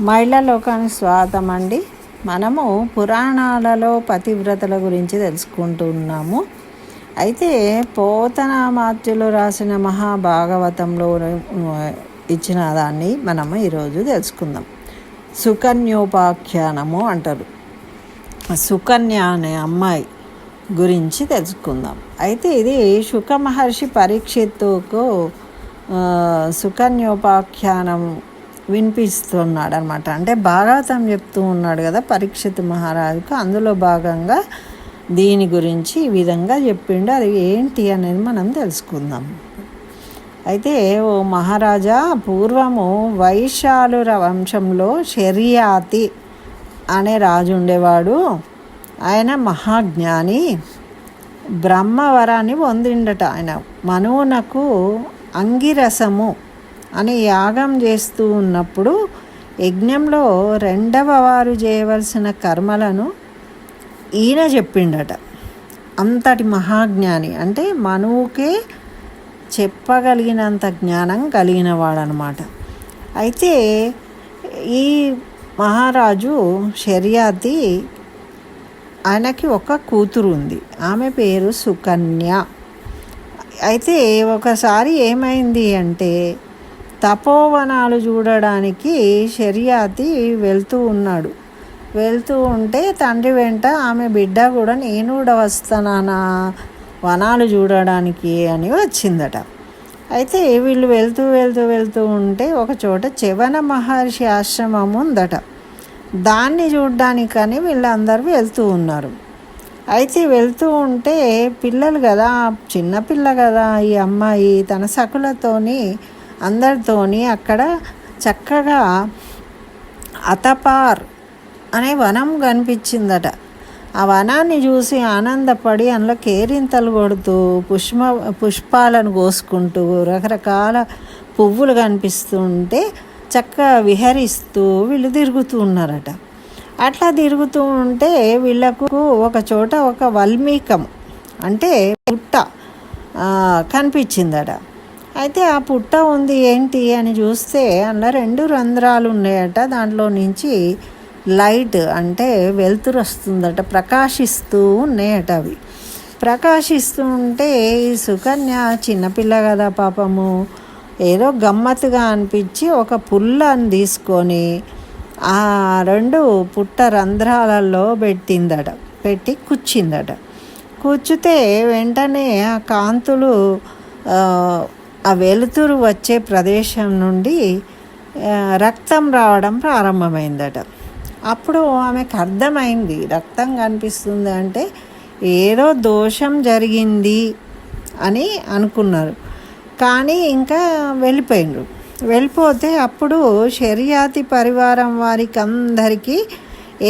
మహిళా లోకానికి స్వాగతం అండి. మనము పురాణాలలో పతివ్రతల గురించి తెలుసుకుంటూ ఉన్నాము. అయితే పోతనామాత్యులు రాసిన మహాభాగవతంలో ఇచ్చిన దాన్ని మనము ఈరోజు తెలుసుకుందాం. సుకన్యోపాఖ్యానము అంటారు. సుకన్య అనే అమ్మాయి గురించి తెలుసుకుందాం. అయితే ఇది శుక మహర్షి పరీక్షిత్తుకు సుకన్యోపాఖ్యానం వినిపిస్తున్నాడు అనమాట. అంటే భాగవతం చెప్తూ ఉన్నాడు కదా పరీక్షిత్ మహారాజుకు. అందులో భాగంగా దీని గురించి ఈ విధంగా చెప్పిండు. అది ఏంటి అనేది మనం తెలుసుకుందాం. అయితే ఓ మహారాజా, పూర్వము వైశాలుర వంశంలో శర్యాతి అనే రాజు ఉండేవాడు. ఆయన మహాజ్ఞాని, బ్రహ్మవరాన్ని పొందిండట. ఆయన మనువునకు అంగిరసము అని యాగం చేస్తూ ఉన్నప్పుడు యజ్ఞంలో రెండవ వారు చేయవలసిన కర్మలను ఈయన చెప్పిండట. అంతటి మహాజ్ఞాని, అంటే మనువుకే చెప్పగలిగినంత జ్ఞానం కలిగిన వాడనమాట. అయితే ఈ మహారాజు శర్యాతి, ఆయనకి ఒక కూతురు ఉంది. ఆమె పేరు సుకన్య. అయితే ఒకసారి ఏమైంది అంటే, తపోవనాలు చూడడానికి శర్యాతి వెళ్తూ ఉన్నాడు. వెళ్తూ ఉంటే తండ్రి వెంట ఆమె బిడ్డ కూడా నేను కూడా వస్తానా వనాలు చూడడానికి అని వచ్చిందట. అయితే వీళ్ళు వెళ్తూ ఉంటే ఒక చోట చవన మహర్షి ఆశ్రమం ఉందట. దాన్ని చూడ్డానికని వీళ్ళందరూ వెళ్తూ ఉన్నారు. అయితే వెళ్తూ ఉంటే పిల్లలు కదా, చిన్నపిల్ల కదా ఈ అమ్మాయి, తన సకులతోని అందరితోని అక్కడ చక్కగా అతపార్ అనే వనం కనిపించిందట. ఆ వనాన్ని చూసి ఆనందపడి అందులో కేరింతలు కొడుతూ పుష్పాలను కోసుకుంటూ రకరకాల పువ్వులు కనిపిస్తుంటే చక్కగా విహరిస్తూ వీళ్ళు తిరుగుతూ ఉన్నారట. అట్లా తిరుగుతూ ఉంటే వీళ్ళకు ఒక చోట ఒక వల్మీకం అంటే పుట్ట కనిపించిందట. అయితే ఆ పుట్ట ఉంది ఏంటి అని చూస్తే అందులో 2 రంధ్రాలు ఉన్నాయట. దాంట్లో నుంచి లైట్ అంటే వెలుతురు వస్తుందట, ప్రకాశిస్తూ ఉన్నాయట. అవి ప్రకాశిస్తూ ఉంటే ఈ సుకన్య చిన్నపిల్ల కదా పాపము, ఏదో గమ్మత్తుగా అనిపించి ఒక పుల్లని తీసుకొని ఆ 2 పుట్ట రంధ్రాలలో పెట్టి కూర్చిందట. కూర్చుతే వెంటనే ఆ కాంతులు ఆ వెలుతురు వచ్చే ప్రదేశం నుండి రక్తం రావడం ప్రారంభమైందట. అప్పుడు ఆమెకు అర్థమైంది, రక్తం కనిపిస్తుంది అంటే ఏదో దోషం జరిగింది అని అనుకున్నారు. కానీ ఇంకా వెళ్ళిపోతే అప్పుడు శర్యాతి పరివారం వారికి అందరికీ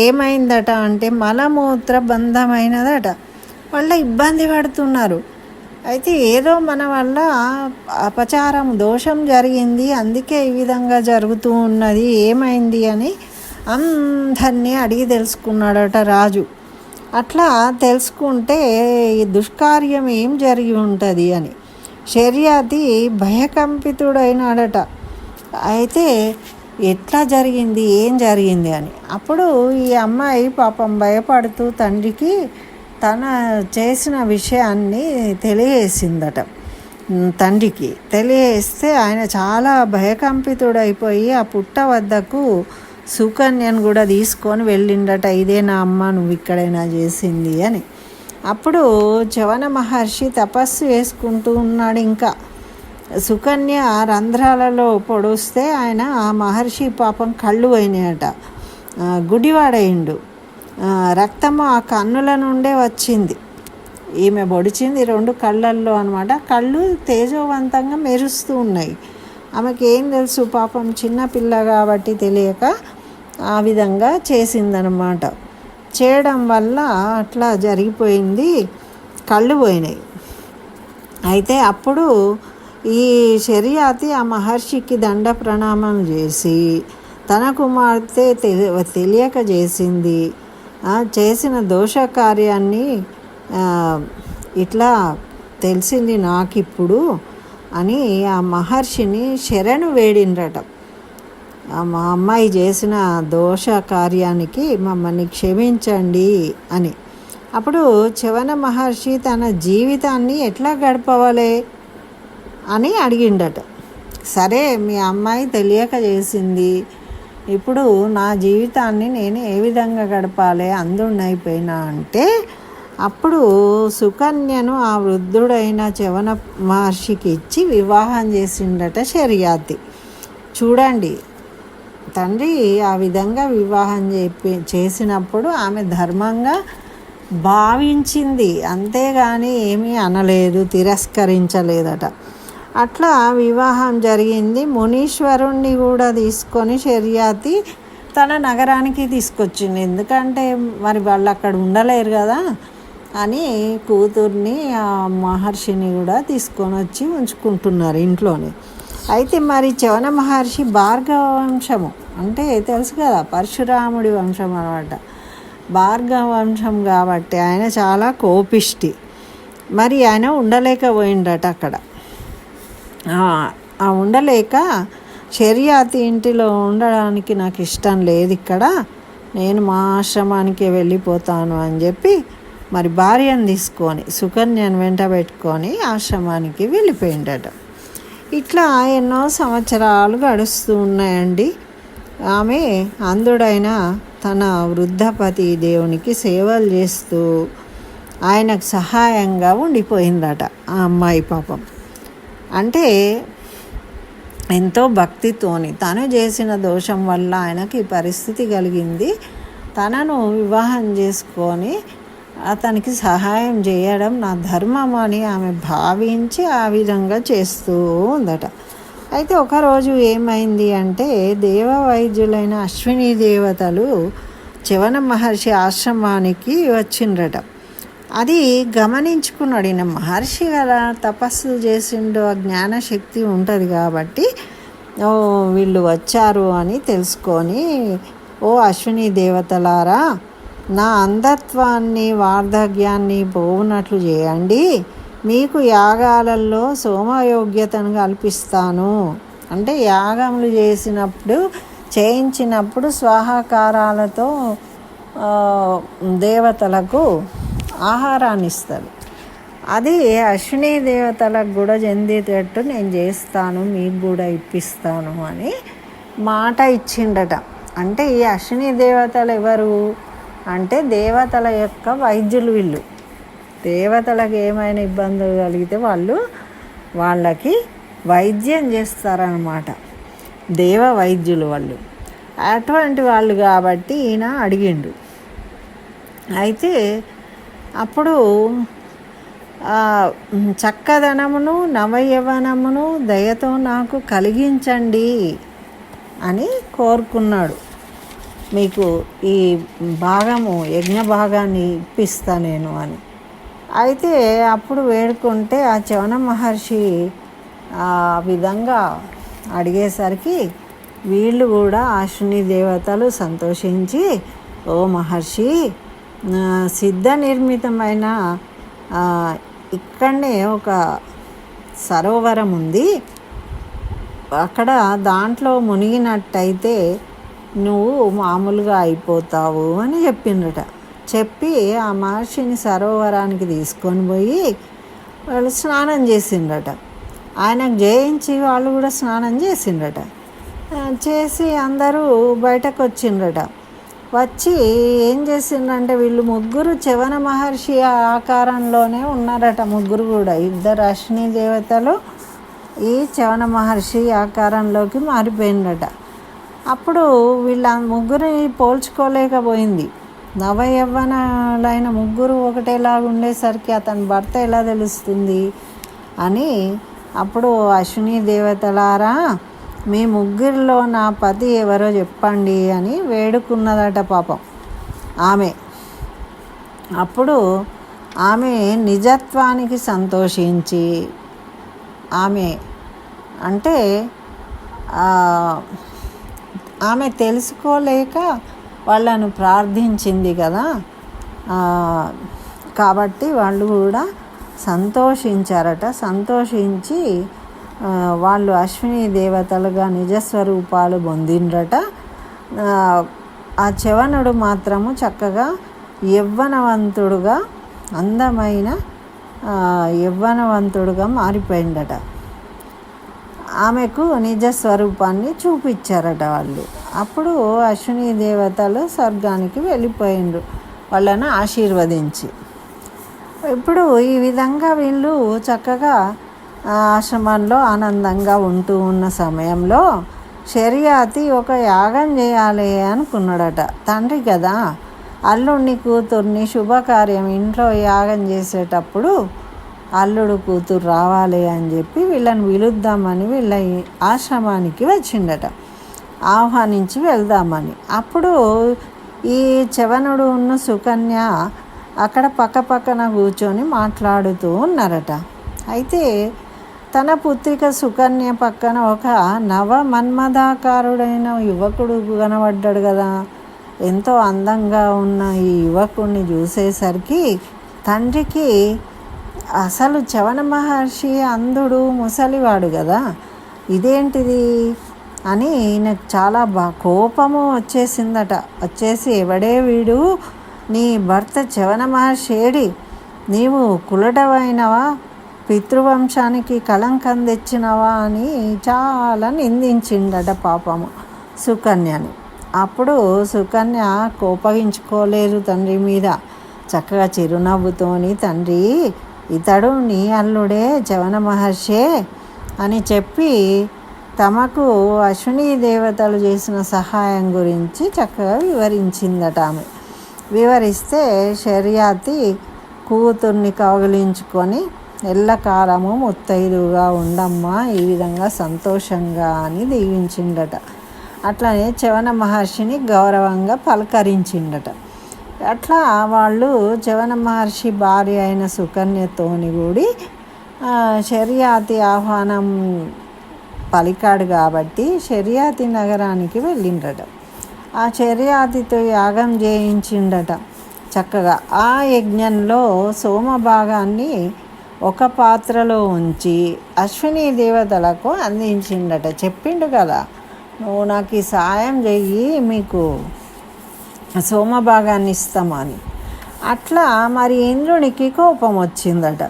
ఏమైందట అంటే మలమూత్ర బంధమైనదట. వాళ్ళ ఇబ్బంది పడుతున్నారు. అయితే ఏదో మన వల్ల అపచారం, దోషం జరిగింది, అందుకే ఈ విధంగా జరుగుతూ ఉన్నది, ఏమైంది అని అందరినీ అడిగి తెలుసుకున్నాడట రాజు. అట్లా తెలుసుకుంటే ఈ దుష్కార్యం ఏం జరిగి ఉంటుంది అని శర్యాతి భయకంపితుడైనాడట. అయితే ఎట్లా జరిగింది, ఏం జరిగింది అని. అప్పుడు ఈ అమ్మాయి పాపం భయపడుతూ తండ్రికి తన చేసిన విషయాన్ని తెలియజేసిందట. తండ్రికి తెలియజేస్తే ఆయన చాలా భయకంపితుడైపోయి ఆ పుట్ట వద్దకు సుకన్యను కూడా తీసుకొని వెళ్ళిండట. ఇదే నా అమ్మ, నువ్వు ఇక్కడైనా చేసింది అని. అప్పుడు చవన మహర్షి తపస్సు చేసుకుంటూ ఉన్నాడు. ఇంకా సుకన్య రంధ్రాలలో పొడుస్తే ఆయన ఆ మహర్షి పాపం కళ్ళు పోయినాయట, గుడివాడయిండు. రక్తము ఆ కన్నుల నుండే వచ్చింది. ఈమె పొడిచింది 2 కళ్ళల్లో అనమాట. కళ్ళు తేజోవంతంగా మెరుస్తూ ఉన్నాయి. ఆమెకి ఏం తెలుసు పాపం, చిన్నపిల్ల కాబట్టి తెలియక ఆ విధంగా చేసిందనమాట. చేయడం వల్ల అట్లా జరిగిపోయింది, కళ్ళు పోయినాయి. అయితే అప్పుడు ఈ శర్యాతి ఆ మహర్షికి దండ ప్రణామం చేసి తన కుమార్తె తెలియక చేసింది, చేసిన దోష కార్యాన్ని ఇట్లా తెలిసింది నాకిప్పుడు అని ఆ మహర్షిని శరణు వేడిండ్రట. మా అమ్మాయి చేసిన దోష కార్యానికి మమ్మల్ని క్షమించండి అని. అప్పుడు చ్యవన మహర్షి తన జీవితాన్ని ఎట్లా గడపవాలి అని అడిగిండట. సరే, మీ అమ్మాయి తెలియక చేసింది, ఇప్పుడు నా జీవితాన్ని నేను ఏ విధంగా గడపాలి, అందుండైపోయినా అంటే అప్పుడు సుకన్యను ఆ వృద్ధుడైన చ్యవన మహర్షికి ఇచ్చి వివాహం చేసిండట శర్యాతి. చూడండి, తండ్రి ఆ విధంగా వివాహం చేసినప్పుడు ఆమె ధర్మంగా భావించింది, అంతేగాని ఏమీ అనలేదు, తిరస్కరించలేదట. అట్లా వివాహం జరిగింది. మునీశ్వరుణ్ణి కూడా తీసుకొని శర్యాతి తన నగరానికి తీసుకొచ్చింది. ఎందుకంటే మరి వాళ్ళు అక్కడ ఉండలేరు కదా అని కూతుర్ని ఆ మహర్షిని కూడా తీసుకొని వచ్చి ఉంచుకుంటున్నారు ఇంట్లోనే. అయితే మరి చ్యవన మహర్షి భార్గవ వంశము, అంటే తెలుసు కదా పరశురాముడి వంశం అన్నమాట. భార్గవ వంశం కాబట్టి ఆయన చాలా కోపిష్టి. మరి ఆయన ఉండలేకపోయిండట అక్కడ. ఉండలేక శర్యాతి ఇంటిలో ఉండడానికి నాకు ఇష్టం లేదు, ఇక్కడ నేను మా ఆశ్రమానికి వెళ్ళిపోతాను అని చెప్పి మరి భార్యను తీసుకొని సుకన్యను వెంట పెట్టుకొని ఆశ్రమానికి వెళ్ళిపోయిండట. ఇట్లా ఎన్నో సంవత్సరాలు గడుస్తూ ఉన్నాయండి. ఆమె అంధుడైన తన వృద్ధపతి దేవునికి సేవలు చేస్తూ ఆయనకు సహాయంగా ఉండిపోయిందట ఆ అమ్మాయి. పాపం అంటే ఎంతో భక్తితోని తను చేసిన దోషం వల్ల ఆయనకి ఈ పరిస్థితి కలిగింది. తనను వివాహం చేసుకొని అతనికి సహాయం చేయడం నా ధర్మం అని ఆమె భావించి ఆ విధంగా చేస్తూ ఉందట. అయితే ఒకరోజు ఏమైంది అంటే దేవ వైద్యులైన అశ్విని దేవతలు చ్యవన మహర్షి ఆశ్రమానికి వచ్చిండ్రట. అది గమనించుకున్నాడు. ఈయన మహర్షి కదా, తపస్సు చేసిండు, ఆ జ్ఞానశక్తి ఉంటుంది కాబట్టి వీళ్ళు వచ్చారు అని తెలుసుకొని, ఓ అశ్విని దేవతలారా, నా అంధత్వాన్ని వార్ధక్యాన్ని పోవునట్లు చేయండి, మీకు యాగాలలో సోమయోగ్యతను కల్పిస్తాను. అంటే యాగములు చేయించినప్పుడు స్వాహాకారాలతో దేవతలకు ఆహారాన్ని ఇస్తారు. అది అశ్విని దేవతలకు కూడా చెందేటట్టు నేను చేస్తాను, మీకు కూడా ఇప్పిస్తాను అని మాట ఇచ్చిండట. అంటే ఈ అశ్విని దేవతలు ఎవరు అంటే దేవతల యొక్క వైద్యులు. వీళ్ళు దేవతలకు ఏమైనా ఇబ్బందులు కలిగితే వాళ్ళకి వైద్యం చేస్తారన్నమాట, దేవ వైద్యులు వాళ్ళు. అటువంటి వాళ్ళు కాబట్టి ఈయన అడిగిండు. అయితే అప్పుడు చక్కదనమును నవయవనమును దయతో నాకు కలిగించండి అని కోరుకున్నాడు. మీకు ఈ భాగము, యజ్ఞ భాగాన్ని ఇప్పిస్తా నేను అని. అయితే అప్పుడు వేడుకుంటే ఆ చ్యవన మహర్షి ఆ విధంగా అడిగేసరికి వీళ్ళు కూడా అశ్విని దేవతలు సంతోషించి, ఓ మహర్షి, సిద్ధ నిర్మితమైన ఇక్కడనే ఒక సరోవరం ఉంది, అక్కడ దాంట్లో మునిగినట్టయితే నువ్వు మామూలుగా అయిపోతావు అని చెప్పిండ్రట. చెప్పి ఆ మహర్షిని సరోవరానికి తీసుకొని పోయి వాళ్ళు స్నానం చేసిండ్రట. ఆయనకు జయించి వాళ్ళు కూడా స్నానం చేసిండ్రట. చేసి అందరూ బయటకు వచ్చిండ్రట. వచ్చి ఏం చేసిండ్రంటే వీళ్ళు ముగ్గురు చ్యవన మహర్షి ఆకారంలోనే ఉన్నారట. ముగ్గురు కూడా, ఇద్దరు అశ్విని దేవతలు ఈ చ్యవన మహర్షి ఆకారంలోకి మారిపోయిందట. అప్పుడు వీళ్ళ ముగ్గురిని పోల్చుకోలేకపోయింది. నవయవ్వనాలైన ముగ్గురు ఒకటేలాగా ఉండేసరికి అతని భర్త ఎలా తెలుస్తుంది అని అప్పుడు అశ్విని దేవతలారా, మీ ముగ్గురిలో నా పతి ఎవరో చెప్పండి అని వేడుకున్నదట పాపం ఆమె. అప్పుడు ఆమె నిజత్వానికి సంతోషించి, ఆమె అంటే ఆమె తెలుసుకోలేక వాళ్ళను ప్రార్థించింది కదా, కాబట్టి వాళ్ళు కూడా సంతోషించారట. సంతోషించి వాళ్ళు అశ్విని దేవతలుగా నిజస్వరూపాలు పొందిండ్రట. ఆ చవనుడు మాత్రము చక్కగా యవ్వనవంతుడుగా, అందమైన యవ్వనవంతుడుగా మారిపోయిందట. ఆమెకు నిజ స్వరూపాన్ని చూపించారట వాళ్ళు. అప్పుడు అశ్విని దేవతలు స్వర్గానికి వెళ్ళిపోయిండ్రు వాళ్ళను ఆశీర్వదించి. ఇప్పుడు ఈ విధంగా వీళ్ళు చక్కగా ఆశ్రమంలో ఆనందంగా ఉంటూ ఉన్న సమయంలో షర్యాతి ఒక యాగం చేయాలి అనుకున్నాడట. తండ్రి కదా, అల్లుడిని కూతుర్ని శుభకార్యం ఇంట్లో యాగం చేసేటప్పుడు అల్లుడు కూతురు రావాలి అని చెప్పి వీళ్ళని పిలుద్దామని వీళ్ళ ఆశ్రమానికి వచ్చిండట, ఆహ్వానించి వెళ్దామని. అప్పుడు ఈ చవనుడు ఉన్న సుకన్య అక్కడ పక్కన కూర్చొని మాట్లాడుతూ ఉన్నారట. అయితే తన పుత్రిక సుకన్య పక్కన ఒక నవ మన్మథాకారుడైన యువకుడు కనబడ్డాడు కదా. ఎంతో అందంగా ఉన్న ఈ యువకుడిని చూసేసరికి తండ్రికి అసలు చవన మహర్షి అంధుడు, ముసలివాడు కదా, ఇదేంటిది అని ఈయనకు చాలా కోపము వచ్చేసిందట. వచ్చేసి, ఎవడే వీడు, నీ భర్త చవన మహర్షి ఏడి, నీవు కులటమైనవా, పితృవంశానికి కళంకం తెచ్చినవా అని చాలా నిందించిందట పాపము సుకన్యని. అప్పుడు సుకన్య కోపగించుకోలేదు తండ్రి మీద. చక్కగా చిరునవ్వుతోని, తండ్రి ఇతడు నీ అల్లుడే చవన మహర్షే అని చెప్పి తమకు అశ్విని దేవతలు చేసిన సహాయం గురించి చక్కగా వివరించిందట ఆమె. వివరిస్తే షర్యాతి కూతుర్ని కౌగిలించుకొని, ఎల్లకాలము ముత్తైదుగా ఉండమ్మా, ఈ విధంగా సంతోషంగా అని దీవించిండట. అట్లనే చవన మహర్షిని గౌరవంగా పలకరించిండట. అట్లా వాళ్ళు చవన మహర్షి భార్య అయిన సుకన్యతోని కూడి షర్యాతి ఆహ్వానం పలికాడు కాబట్టి షర్యాతి నగరానికి వెళ్ళిండట. ఆ షర్యాతితో యాగం చేయించిండట చక్కగా. ఆ యజ్ఞంలో సోమభాగాన్ని ఒక పాత్రలో ఉంచి అశ్విని దేవతలకు అందించిండట. చెప్పిండు కదా, నువ్వు నాకు ఈ సాయం చెయ్యి, మీకు సోమభాగాన్ని ఇస్తామని. అట్లా మరి ఇంద్రునికి కోపం వచ్చిందట,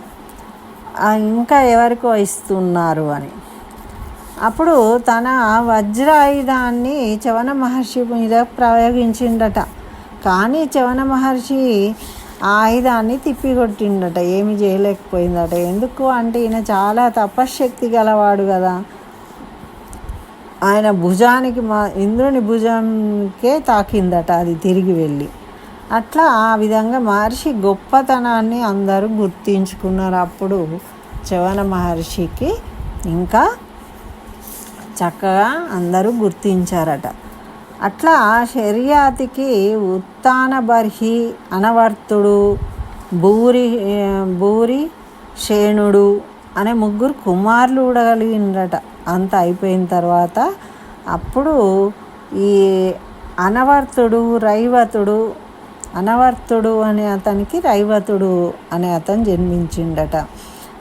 ఇంకా ఎవరికో ఇస్తున్నారు అని. అప్పుడు తన వజ్రాయుధాన్ని చవన మహర్షి మీద ప్రయోగించిండట. కానీ చవన మహర్షి ఆ ఆయుధాన్ని తిప్పికొట్టిండట, ఏమి చేయలేకపోయిందట. ఎందుకు అంటే ఈయన చాలా తపశ్శక్తి గలవాడు కదా. ఆయన భుజానికి ఇంద్రుని భుజంకే తాకిందట అది తిరిగి వెళ్ళి. అట్లా ఆ విధంగా మహర్షి గొప్పతనాన్ని అందరూ గుర్తించుకున్నారు. అప్పుడు చవన మహర్షికి ఇంకా చక్కగా అందరూ గుర్తించారట. అట్లా షర్యాతికి ఉత్తానబర్హి, అనవర్తుడు, భూరి శేణుడు అనే ముగ్గురు కుమారులు ఉండగలిగినరట. అంత అయిపోయిన తర్వాత అప్పుడు ఈ అనవర్తుడు అనే అతనికి రైవతుడు అనే అతను జన్మించిండట.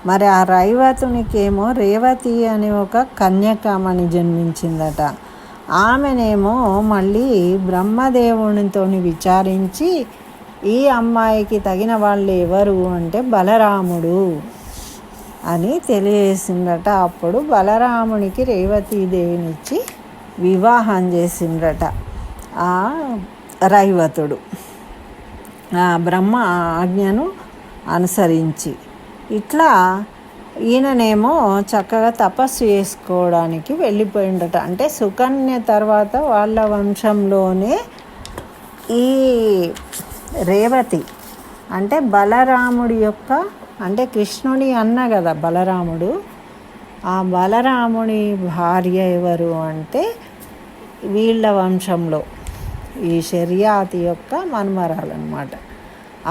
మరి ఆ రైవతునికేమో రేవతి అనే ఒక కన్యకామణి జన్మించిందట. ఆమెనేమో మళ్ళీ బ్రహ్మదేవునితో విచారించి ఈ అమ్మాయికి తగిన వాళ్ళు ఎవరు అంటే బలరాముడు అని తెలియజేసిందట. అప్పుడు బలరామునికి రేవతీదేవినిచ్చి వివాహం చేసిందట ఆ రైవతుడు, ఆ బ్రహ్మ ఆజ్ఞను అనుసరించి. ఇట్లా ఈయననేమో చక్కగా తపస్సు చేసుకోవడానికి వెళ్ళిపోయిండట. అంటే సుకన్య తర్వాత వాళ్ళ వంశంలోనే ఈ రేవతి అంటే బలరాముడి యొక్క, అంటే కృష్ణుని అన్న కదా బలరాముడు, ఆ బలరాముడి భార్య ఎవరు అంటే వీళ్ళ వంశంలో ఈ షర్యాతి యొక్క మన్మరాలన్నమాట.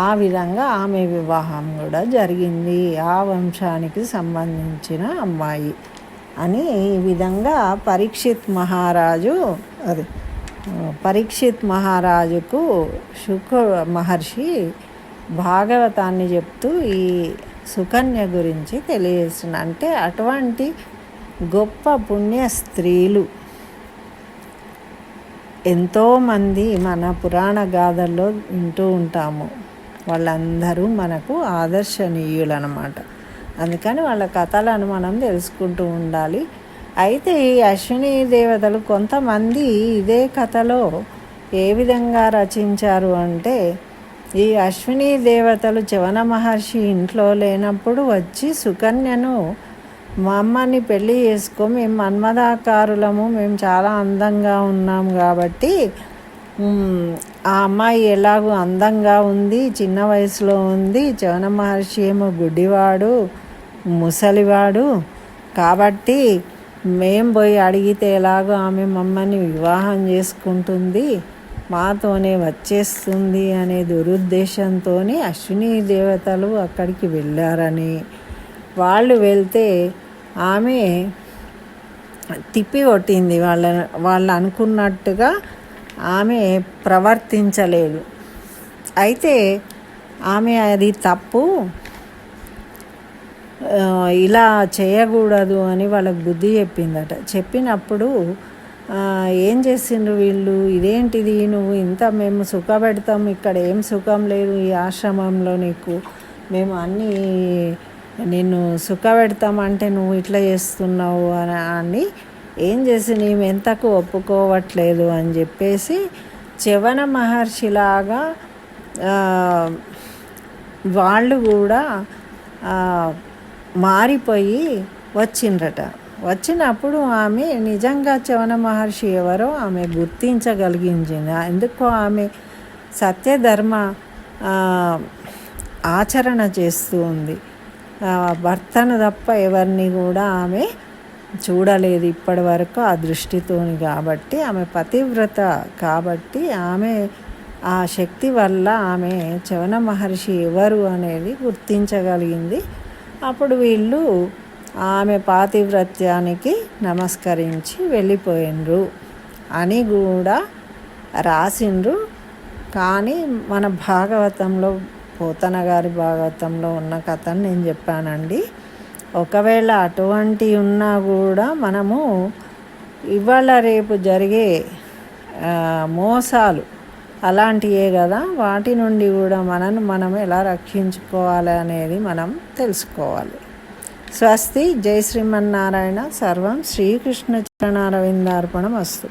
ఆ విధంగా ఆమె వివాహం కూడా జరిగింది, ఆ వంశానికి సంబంధించిన అమ్మాయి అని. ఈ విధంగా పరీక్షిత్ మహారాజుకు శుక మహర్షి భాగవతాన్ని చెప్తూ ఈ సుకన్య గురించి తెలియజేస్తున్నా. అంటే అటువంటి గొప్ప పుణ్య స్త్రీలు ఎంతోమంది మన పురాణ గాథల్లో వింటూ ఉంటాము. వాళ్ళందరూ మనకు ఆదర్శనీయులు అన్నమాట. అందుకని వాళ్ళ కథలను మనం తెలుసుకుంటూ ఉండాలి. అయితే ఈ అశ్విని దేవతలు కొంతమంది ఇదే కథలో ఏ విధంగా రచించారు అంటే, ఈ అశ్విని దేవతలు చ్యవన మహర్షి ఇంట్లో లేనప్పుడు వచ్చి సుకన్యను, మా అమ్మని పెళ్ళి చేసుకో, మేము మన్మథాకారులము, మేము చాలా అందంగా ఉన్నాం కాబట్టి ఆ అమ్మాయి ఎలాగో అందంగా ఉంది, చిన్న వయసులో ఉంది, చ్యవన మహర్షి ఏమో గుడ్డివాడు, ముసలివాడు, కాబట్టి మేం పోయి అడిగితే ఎలాగో ఆమె మమ్మల్ని వివాహం చేసుకుంటుంది, మాతోనే వచ్చేస్తుంది అనే దురుద్దేశంతో అశ్విని దేవతలు అక్కడికి వెళ్ళారని, వాళ్ళు వెళ్తే ఆమె తిప్పి కొట్టింది. వాళ్ళు అనుకున్నట్టుగా ఆమె ప్రవర్తించలేదు. అయితే ఆమె అది తప్పు, ఇలా చేయకూడదు అని వాళ్ళకు బుద్ధి చెప్పిందట. చెప్పినప్పుడు ఏం చేసిండ్రు వీళ్ళు, ఇదేంటిది, నువ్వు ఇంత మేము సుఖపెడతాం, ఇక్కడ ఏం సుఖం లేదు ఈ ఆశ్రమంలో నీకు, మేము అన్నీ నిన్ను సుఖపెడతామంటే నువ్వు ఇట్లా చేస్తున్నావు అని ఏం చేసి మేము ఎంతకు ఒప్పుకోవట్లేదు అని చెప్పేసి చ్యవన మహర్షిలాగా వాళ్ళు కూడా మారిపోయి వచ్చిండ్రట. వచ్చినప్పుడు ఆమె నిజంగా చ్యవన మహర్షి ఎవరో ఆమె గుర్తించగలిగించింది. ఎందుకో ఆమె సత్యధర్మ ఆచరణ చేస్తూ ఉంది. భర్తను తప్ప ఎవరిని కూడా ఆమె చూడలేదు ఇప్పటి వరకు ఆ దృష్టితోని. కాబట్టి ఆమె పతివ్రత కాబట్టి ఆమె ఆ శక్తి వల్ల ఆమె చ్యవన మహర్షి ఎవరు అనేది గుర్తించగలిగింది. అప్పుడు వీళ్ళు ఆమె పాతివ్రత్యానికి నమస్కరించి వెళ్ళిపోయిండ్రు అని కూడా రాసిండ్రు. కానీ మన భాగవతంలో, పోతన గారి భాగవతంలో ఉన్న కథను నేను చెప్పానండి. ఒకవేళ అటువంటి ఉన్నా కూడా మనము ఇవాళ రేపు జరిగే మోసాలు అలాంటివే కదా, వాటి నుండి కూడా మనం ఎలా రక్షించుకోవాలి అనేది మనం తెలుసుకోవాలి. స్వస్తి. జై శ్రీమన్నారాయణ. సర్వం శ్రీకృష్ణ చరణారవిందార్పణమస్తు.